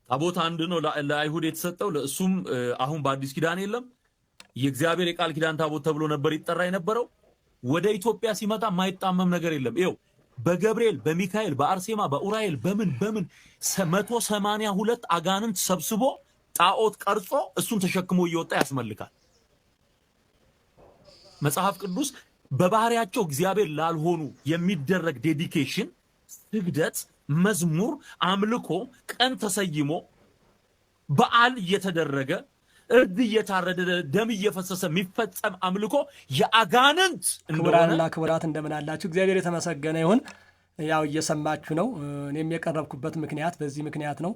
ታቦት አንድ ነው ለአይሁድ የተሰጠው ለእሱም አሁን በአዲስ ኪዳን የለም። የእግዚአብሔር የቃል ኪዳን ታቦት ተብሎ ነበር ይጠራ የነበረው። ወደ ኢትዮጵያ ሲመጣ የማይጣመም ነገር የለም። ይኸው በገብርኤል በሚካኤል በአርሴማ በኡራኤል በምን 182 አጋንንት ሰብስቦ ጣዖት ቀርጾ እሱን ተሸክሞ እየወጣ ያስመልካል። መጽሐፍ ቅዱስ በባህሪያቸው እግዚአብሔር ላልሆኑ የሚደረግ ዴዲኬሽን፣ ስግደት፣ መዝሙር፣ አምልኮ ቀን ተሰይሞ በዓል እየተደረገ እርድ እየታረደ ደም እየፈሰሰ የሚፈጸም አምልኮ የአጋንንት ክቡራንና ክቡራት እንደምን አላችሁ? እግዚአብሔር የተመሰገነ ይሁን። ያው እየሰማችሁ ነው። እኔም የቀረብኩበት ምክንያት በዚህ ምክንያት ነው።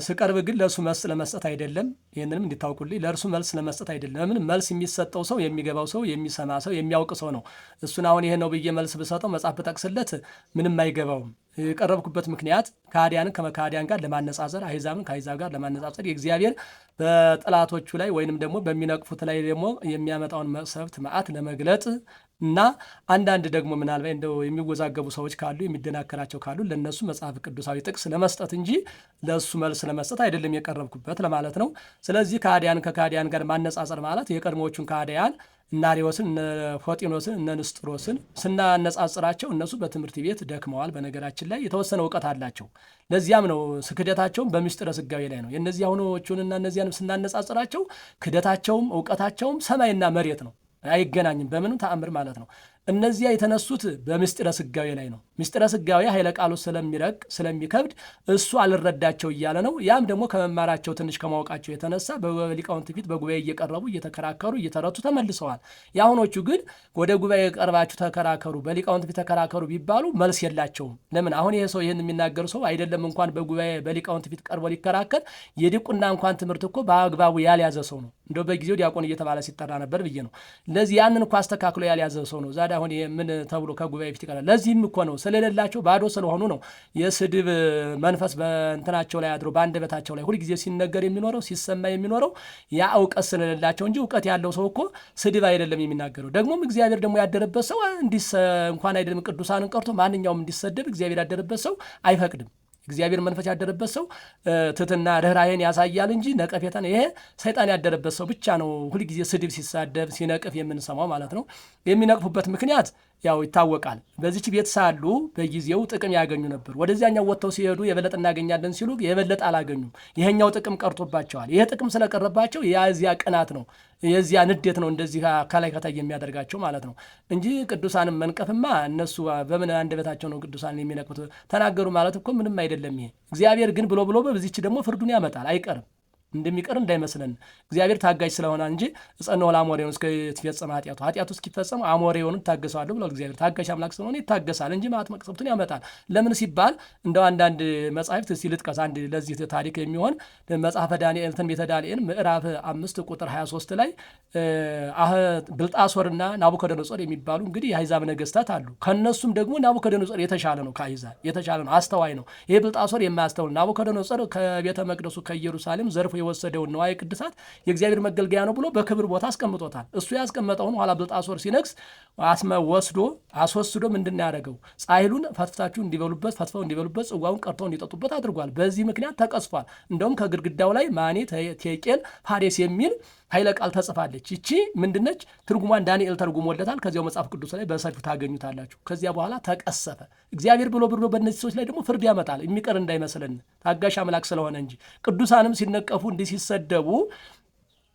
ስቀርብ ግን ለእርሱ መልስ ለመስጠት አይደለም። ይህንንም እንዲታውቁልኝ፣ ለእርሱ መልስ ለመስጠት አይደለም። ለምን መልስ የሚሰጠው ሰው የሚገባው ሰው የሚሰማ ሰው የሚያውቅ ሰው ነው። እሱን አሁን ይሄ ነው ብዬ መልስ ብሰጠው መጽሐፍ ብጠቅስለት ምንም አይገባውም። የቀረብኩበት ምክንያት ከሃዲያንን ከመካዲያን ጋር ለማነጻጸር፣ አሕዛብን ከአሕዛብ ጋር ለማነጻጸር የእግዚአብሔር በጠላቶቹ ላይ ወይንም ደግሞ በሚነቅፉት ላይ ደግሞ የሚያመጣውን መቅሰፍት መዓት ለመግለጥ እና አንዳንድ ደግሞ ምናልባት እንደው የሚወዛገቡ ሰዎች ካሉ የሚደናከራቸው ካሉ ለነሱ መጽሐፍ ቅዱሳዊ ጥቅስ ለመስጠት እንጂ ለሱ መልስ ለመስጠት አይደለም የቀረብኩበት ለማለት ነው። ስለዚህ ከሃዲያን ከሃዲያን ጋር ማነጻጸር ማለት የቀድሞዎቹን ከሃዲያን እነ አርዮስን እነ ፎጢኖስን እነ ንስጥሮስን ስናነጻጽራቸው እነሱ በትምህርት ቤት ደክመዋል። በነገራችን ላይ የተወሰነ እውቀት አላቸው። ለዚያም ነው ክህደታቸውም በምስጢረ ሥጋዌ ላይ ነው። የእነዚህ አሁኖቹንና እነዚያንም ስናነጻጽራቸው ክህደታቸውም እውቀታቸውም ሰማይና መሬት ነው። አይገናኝም በምንም ተአምር ማለት ነው። እነዚያ የተነሱት በምስጢረ ሥጋዌ ላይ ነው። ምስጢረ ሥጋዌ ኃይለ ቃሉ ስለሚረቅ ስለሚከብድ እሱ አልረዳቸው እያለ ነው። ያም ደግሞ ከመማራቸው ትንሽ ከማወቃቸው የተነሳ በሊቃውንት ፊት በጉባኤ እየቀረቡ እየተከራከሩ እየተረቱ ተመልሰዋል። የአሁኖቹ ግን ወደ ጉባኤ ቀርባችሁ ተከራከሩ፣ በሊቃውንት ፊት ተከራከሩ ቢባሉ መልስ የላቸውም። ለምን? አሁን ይሄ ሰው ይህን የሚናገሩ ሰው አይደለም እንኳን በጉባኤ በሊቃውንት ፊት ቀርቦ ሊከራከር የዲቁና እንኳን ትምህርት እኮ በአግባቡ ያልያዘ ሰው ነው። እንደው በጊዜው ዲያቆን እየተባለ ሲጠራ ነበር ብዬ ነው። ለዚህ ያንን እኮ አስተካክሎ ያልያዘ ሰው ነው። ዛሬ አሁን ምን ተብሎ ከጉባኤ ፊት ይቀራል? ለዚህም እኮ ነው ስለሌላቸው ባዶ ስለሆኑ ነው የስድብ መንፈስ በእንትናቸው ላይ አድሮ በአንደበታቸው ላይ ሁልጊዜ ሲነገር የሚኖረው ሲሰማ የሚኖረው ያ እውቀት ስለሌላቸው እንጂ እውቀት ያለው ሰው እኮ ስድብ አይደለም የሚናገረው። ደግሞም እግዚአብሔር ደግሞ ያደረበት ሰው እንኳን አይደለም ቅዱሳንን ቀርቶ ማንኛውም እንዲሰደብ እግዚአብሔር ያደረበት ሰው አይፈቅድም። እግዚአብሔር መንፈስ ያደረበት ሰው ትሕትና ርኅራኄን ያሳያል እንጂ ነቀፌታን፣ ይሄ ሰይጣን ያደረበት ሰው ብቻ ነው ሁልጊዜ ስድብ ሲሳደብ ሲነቅፍ የምንሰማው ማለት ነው። የሚነቅፉበት ምክንያት ያው ይታወቃል። በዚች ቤት ሳሉ በጊዜው ጥቅም ያገኙ ነበር። ወደዚያኛው ወጥተው ሲሄዱ የበለጠ እናገኛለን ሲሉ የበለጠ አላገኙም። ይሄኛው ጥቅም ቀርቶባቸዋል። ይሄ ጥቅም ስለቀረባቸው የዚያ ቅናት ነው የዚያ ንዴት ነው እንደዚህ ከላይ ከታይ የሚያደርጋቸው ማለት ነው እንጂ ቅዱሳንም መንቀፍማ እነሱ በምን አንደበታቸው ነው ቅዱሳን የሚነቅፉት? ተናገሩ ማለት እኮ ምንም አይደለም። ይሄ እግዚአብሔር ግን ብሎ በዚች ደግሞ ፍርዱን ያመጣል። አይቀርም እንደሚቀር እንዳይመስለን። እግዚአብሔር ታጋጅ ስለሆነ እንጂ እጸነው ለአሞሬውን እስኪፈጸም ኃጢአቱ እስኪፈጸም አሞሬውን ታገሰዋለሁ ብሎ እግዚአብሔር ታጋሽ አምላክ ስለሆነ ይታገሳል እንጂ መዓት መቅሰፍቱን ያመጣል። ለምን ሲባል እንደው አንዳንድ መጻሕፍት እስኪ ልጥቀስ። አንድ ለዚህ ታሪክ የሚሆን መጽሐፈ ዳንኤል ትንቢተ ዳንኤል ምዕራፍ 5 ቁጥር 23 ላይ ብልጣሶርና ናቡከደነጾር የሚባሉ እንግዲህ የአሕዛብ ነገሥታት አሉ። ከነሱም ደግሞ ናቡከደነጾር የተሻለ ነው፣ ከአሕዛብ የተሻለ ነው፣ አስተዋይ ነው። ይሄ ብልጣሶር የማያስተውል ናቡከደነጾር ከቤተ መቅደሱ ከኢየሩሳሌም ዘርፎ የወሰደውን ንዋየ ቅድሳት የእግዚአብሔር መገልገያ ነው ብሎ በክብር ቦታ አስቀምጦታል። እሱ ያስቀመጠውን ኋላ ብልጣሶር ሲነግስ አስወስዶ ምንድን ያደረገው? ጻሕሉን ፈትፍታችሁ እንዲበሉበት ፈትፈው እንዲበሉበት ጽዋውን ቀርተው እንዲጠጡበት አድርጓል። በዚህ ምክንያት ተቀስፏል። እንደውም ከግድግዳው ላይ ማኔ ቴቄል ፋሬስ የሚል ኃይለ ቃል ተጽፋለች። ይቺ ምንድነች? ትርጉሟን ዳንኤል ተርጉሞለታል። ከዚያው መጽሐፍ ቅዱስ ላይ በሰፊው ታገኙታላችሁ። ከዚያ በኋላ ተቀሰፈ። እግዚአብሔር ብሎ በእነዚህ ሰዎች ላይ ደግሞ ፍርድ ያመጣል። የሚቀር እንዳይመስለን ታጋሽ አምላክ ስለሆነ እንጂ። ቅዱሳንም ሲነቀፉ እንዲህ ሲሰደቡ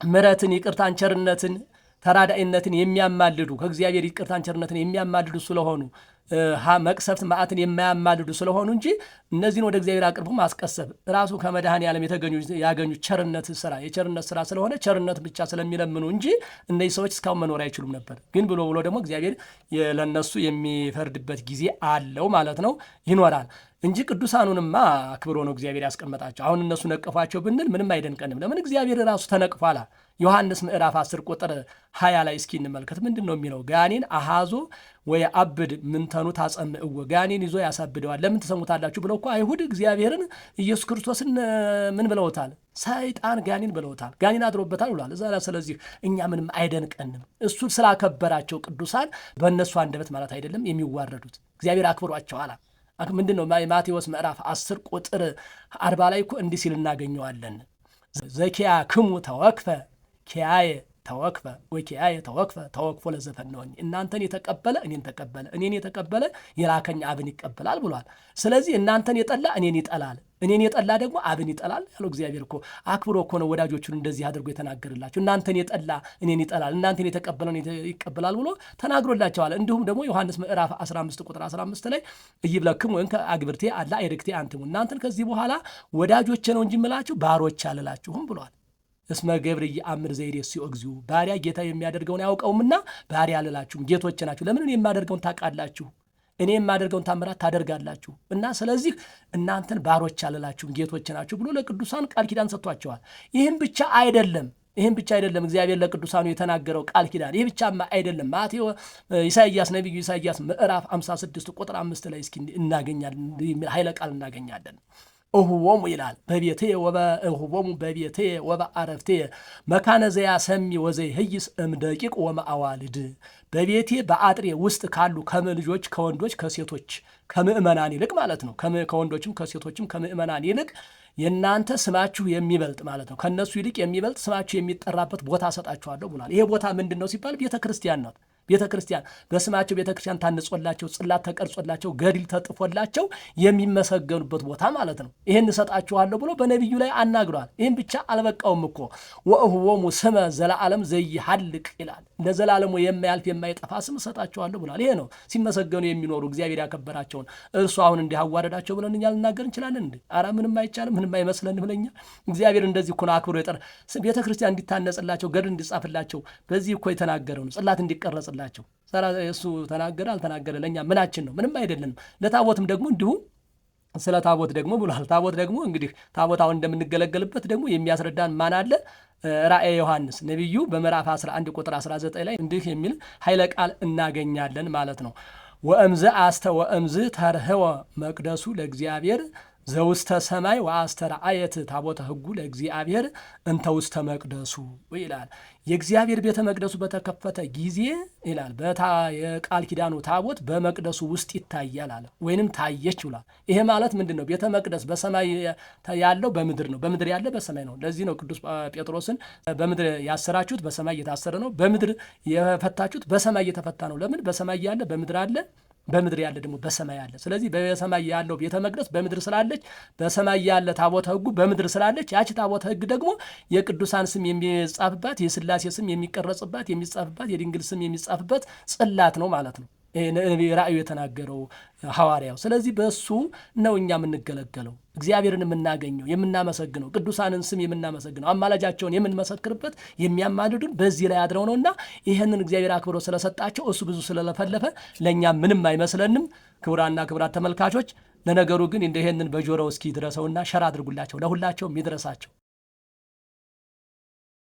ምሕረትን፣ ይቅርታን፣ ቸርነትን፣ ተራዳኢነትን የሚያማልዱ ከእግዚአብሔር ይቅርታን ቸርነትን የሚያማልዱ ስለሆኑ መቅሰፍት መዓትን የማያማልዱ ስለሆኑ እንጂ እነዚህን ወደ እግዚአብሔር አቅርቦ ማስቀሰብ ራሱ ከመድኃኔዓለም ያገኙ ቸርነት ስራ የቸርነት ስራ ስለሆነ ቸርነት ብቻ ስለሚለምኑ እንጂ እነዚህ ሰዎች እስካሁን መኖር አይችሉም ነበር። ግን ብሎ ደግሞ እግዚአብሔር ለነሱ የሚፈርድበት ጊዜ አለው ማለት ነው፣ ይኖራል እንጂ ቅዱሳኑንማ አክብሮ ነው እግዚአብሔር ያስቀመጣቸው። አሁን እነሱ ነቀፏቸው ብንል ምንም አይደንቀንም። ለምን? እግዚአብሔር ራሱ ተነቅፏላ። ዮሐንስ ምዕራፍ 10 ቁጥር 20 ላይ እስኪ እንመልከት። ምንድን ነው የሚለው? ጋኔን አሃዞ ወይ አብድ ምንተኑ ታጸምእወ፣ ጋኔን ይዞ ያሳብደዋል። ለምን ትሰሙታላችሁ ብለው እኮ አይሁድ እግዚአብሔርን ኢየሱስ ክርስቶስን ምን ብለውታል? ሰይጣን ጋኔን ብለውታል። ጋኔን አድሮበታል ብሏል እዛ። ስለዚህ እኛ ምንም አይደንቀንም። እሱን ስላከበራቸው ቅዱሳን በእነሱ አንደበት ማለት አይደለም የሚዋረዱት፣ እግዚአብሔር አክብሯቸዋል። ምንድነው? ማቴዎስ ምዕራፍ 10 ቁጥር 40 ላይ እኮ እንዲህ ሲል እናገኘዋለን። ዘኪያ ክሙ ተወክፈ ኪያየ ተወክፈ ወይ ኪያየ ተወክፈ ተወክፎ ለዘፈነወኝ። እናንተን የተቀበለ እኔን ተቀበለ፣ እኔን የተቀበለ የላከኝ አብን ይቀበላል ብሏል። ስለዚህ እናንተን የጠላ እኔን ይጠላል፣ እኔን የጠላ ደግሞ አብን ይጠላል ያለው እግዚአብሔር እኮ አክብሮ እኮ ነው ወዳጆቹን እንደዚህ አድርጎ የተናገርላቸው። እናንተን የጠላ እኔን ይጠላል፣ እናንተን የተቀበለ ይቀበላል ብሎ ተናግሮላቸዋል። እንዲሁም ደግሞ ዮሐንስ ምዕራፍ 15 ቁጥር 15 ላይ እይብለክሙ እንከ አግብርቴ አላ ኤርክቴ አንትሙ፣ እናንተን ከዚህ በኋላ ወዳጆቼ ነው እንጂ የምላችሁ ባሮች አልላችሁም ብሏል። እስመ ገብር ይአምር ዘይሬስዮ እግዚኡ፣ ባሪያ ጌታ የሚያደርገውን ያውቀውምና ባሪያ አልላችሁም ጌቶቼ ናችሁ። ለምን? እኔ የማደርገውን ታውቃላችሁ፣ እኔ የማደርገውን ታምራት ታደርጋላችሁ እና ስለዚህ እናንተን ባሮች አልላችሁም ጌቶቼ ናችሁ ብሎ ለቅዱሳን ቃል ኪዳን ሰጥቷቸዋል። ይህም ብቻ አይደለም እግዚአብሔር ለቅዱሳኑ የተናገረው ቃል ኪዳን ይህ ብቻማ አይደለም። ነቢዩ ኢሳይያስ ምዕራፍ 56 ቁጥር 5 ላይ እስኪ እናገኛለን፣ ኃይለ ቃል እናገኛለን። እሁቦሙ ይላል እሁቦሙ በቤቴ ወበአረፍቴ መካነ ዘያሰሚ ወዘይህይስ እምደቂቅ ወመአዋልድ፣ በቤቴ በአጥሬ ውስጥ ካሉ ልጆች ከወንዶች ከሴቶች ከምእመናን ይልቅ ማለት ነው። ከወንዶችም ከሴቶችም ከምእመናን ይልቅ የእናንተ ስማችሁ የሚበልጥ ማለት ነው። ከእነሱ ይልቅ የሚበልጥ ስማችሁ የሚጠራበት ቦታ ሰጣችኋለሁ ብሏል። ይሄ ቦታ ምንድን ነው ሲባል ቤተ ክርስቲያን ናት። ቤተ ክርስቲያን በስማቸው ቤተ ክርስቲያን ታንጾላቸው፣ ጽላት ተቀርጾላቸው፣ ገድል ተጥፎላቸው የሚመሰገኑበት ቦታ ማለት ነው። ይህን እሰጣችኋለሁ ብሎ በነቢዩ ላይ አናግሯል። ይህን ብቻ አልበቃውም እኮ ወእሁቦሙ ስመ ዘለዓለም ዘይሐልቅ ይላል። ለዘላለሙ የማያልፍ የማይጠፋ ስም እሰጣችኋለሁ ብሏል። ይሄ ነው ሲመሰገኑ የሚኖሩ እግዚአብሔር ያከበራቸውን። እርሱ አሁን እንዲህ አዋረዳቸው ብለን እኛ ልናገር እንችላለን እንዴ? ኧረ ምንም አይቻልም፣ ምንም አይመስለንም ብለኛ። እግዚአብሔር እንደዚህ እኮ ነው አክብሮ የጠራ ቤተ ክርስቲያን እንዲታነጽላቸው፣ ገድል እንዲጻፍላቸው በዚህ እኮ የተናገረው ነው። ጽላት እንዲቀረጽ ላቸው እሱ ተናገረ አልተናገረ ለኛ ምናችን ነው? ምንም አይደለንም። ለታቦትም ደግሞ እንዲሁ ስለ ታቦት ደግሞ ብሏል። ታቦት ደግሞ እንግዲህ ታቦት አሁን እንደምንገለገልበት ደግሞ የሚያስረዳን ማን አለ? ራእየ ዮሐንስ ነቢዩ በምዕራፍ 11 ቁጥር 19 ላይ እንዲህ የሚል ኃይለ ቃል እናገኛለን ማለት ነው። ወእምዝ ተርህወ መቅደሱ ለእግዚአብሔር ዘውስተ ሰማይ ወአስተርአየት ታቦተ ሕጉ ለእግዚአብሔር እንተ ውስተ መቅደሱ ይላል። የእግዚአብሔር ቤተ መቅደሱ በተከፈተ ጊዜ ይላል የቃል ኪዳኑ ታቦት በመቅደሱ ውስጥ ይታያል አለ፣ ወይንም ታየች ብሏል። ይሄ ማለት ምንድን ነው? ቤተ መቅደስ በሰማይ ያለው በምድር ነው፣ በምድር ያለ በሰማይ ነው። ለዚህ ነው ቅዱስ ጴጥሮስን በምድር ያሰራችሁት በሰማይ እየታሰረ ነው፣ በምድር የፈታችሁት በሰማይ እየተፈታ ነው። ለምን? በሰማይ ያለ በምድር አለ፣ በምድር ያለ ደግሞ በሰማይ አለ። ስለዚህ በሰማይ ያለው ቤተ መቅደስ በምድር ስላለች፣ በሰማይ ያለ ታቦተ ሕጉ በምድር ስላለች፣ ያቺ ታቦተ ሕግ ደግሞ የቅዱሳን ስም የሚጻፍባት፣ የሥላሴ ስም የሚቀረጽባት፣ የሚጻፍባት፣ የድንግል ስም የሚጻፍበት ጽላት ነው ማለት ነው። ራእዩ የተናገረው ሐዋርያው። ስለዚህ በእሱ ነው እኛ የምንገለገለው፣ እግዚአብሔርን የምናገኘው፣ የምናመሰግነው፣ ቅዱሳንን ስም የምናመሰግነው፣ አማላጃቸውን የምንመሰክርበት፣ የሚያማልዱን በዚህ ላይ አድረው ነውና ይህንን እግዚአብሔር አክብሮ ስለሰጣቸው እሱ ብዙ ስለለፈለፈ ለእኛ ምንም አይመስለንም። ክቡራና ክቡራት ተመልካቾች፣ ለነገሩ ግን ይህንን በጆሮው እስኪ ድረሰውና ሸር አድርጉላቸው፣ ለሁላቸውም ይድረሳቸው።